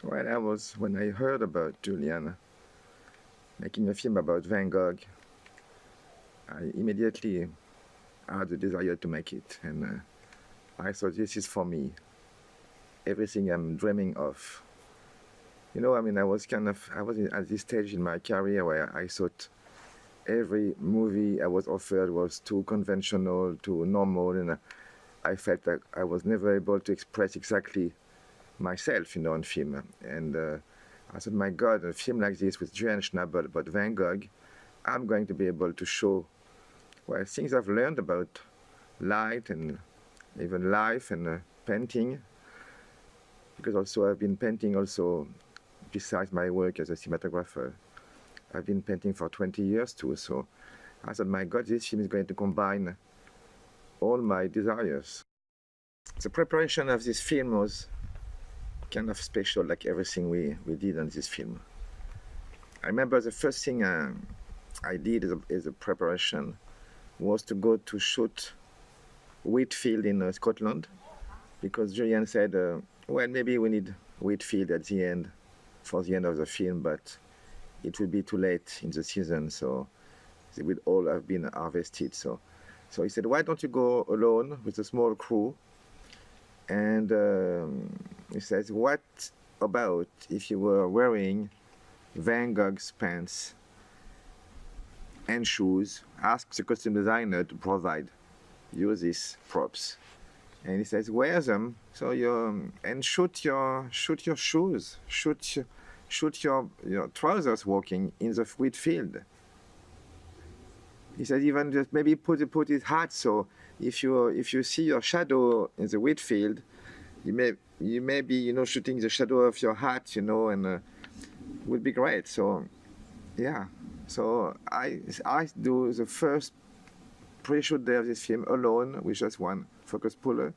Well, when I heard about Julian making a film about Van Gogh, I immediately had the desire to make it. And I thought, this is for me. Everything I'm dreaming of. You know, I mean, I was at this stage in my career where I thought every movie I was offered was too conventional, too normal, and I felt that I was never able to express exactly myself, on film. And I thought, my God, a film like this with Julian Schnabel about Van Gogh, I'm going to be able to show, well, things I've learned about light and even life and painting, because also I've been painting also besides my work as a cinematographer. I've been painting for 20 years too, so I thought, my God, this film is going to combine all my desires. The preparation of this film was kind of special, like everything we did on this film. I remember the first thing I did as a preparation was to go to shoot wheat field in Scotland, because Julian said, well, maybe we need wheat field at the end, for the end of the film, but it will be too late in the season, so they will all have been harvested. So he said, why don't you go alone with a small crew? And he says, what about if you were wearing Van Gogh's pants and shoes? Ask the costume designer to provide you these props. And he says, wear them, so and shoot your shoes, shoot your trousers walking in the wheat field. He says, even just maybe put his hat, so if you see your shadow in the wheat field, you may be shooting the shadow of your hat, and would be great. So yeah, so I do the first pre-shoot day of this film alone with just one focus puller,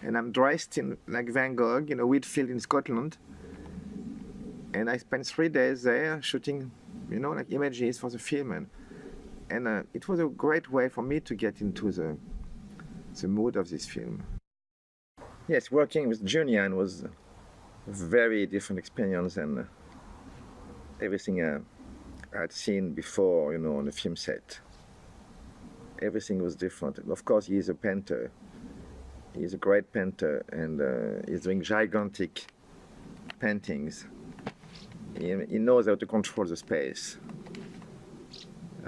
and I'm dressed in like Van Gogh in a wheat field in Scotland, and I spent 3 days there shooting, like images for the film, and it was a great way for me to get into the mood of this film. Yes, working with Julian was a very different experience than everything I had seen before, on the film set. Everything was different. Of course, he is a painter. He's a great painter, and he's doing gigantic paintings. He knows how to control the space.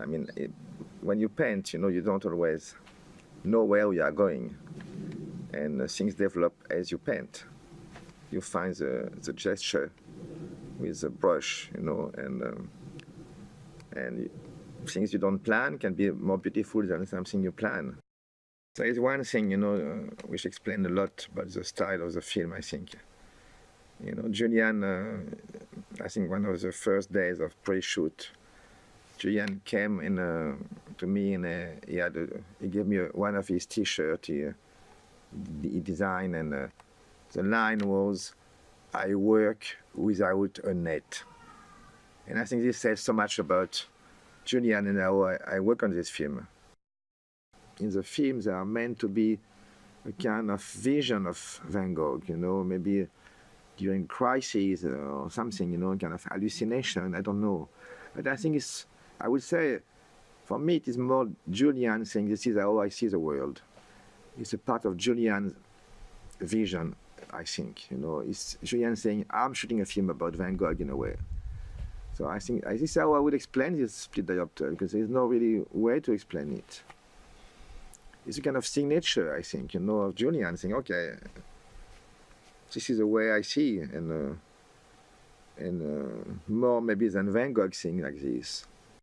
I mean, when you paint, you don't always know where you are going, and things develop as you paint. You find the gesture with the brush, and things you don't plan can be more beautiful than something you plan. There is one thing, which explains a lot about the style of the film, I think. Julian, I think one of the first days of pre-shoot, Julian came to me, and he gave me one of his T-shirts he designed, and the line was, "I work without a net." And I think this says so much about Julian and how I work on this film. In the film, they are meant to be a kind of vision of Van Gogh, maybe during crises or something, kind of hallucination, I don't know. But I think I would say, for me, it is more Julian saying, this is how I see the world. It's a part of Julian's vision, I think. It's Julian saying, I'm shooting a film about Van Gogh in a way. So I think this is how I would explain this split diopter, because there's no really way to explain it. It's a kind of signature, I think, of Julian saying, okay, this is the way I see, and more maybe than Van Gogh saying like this.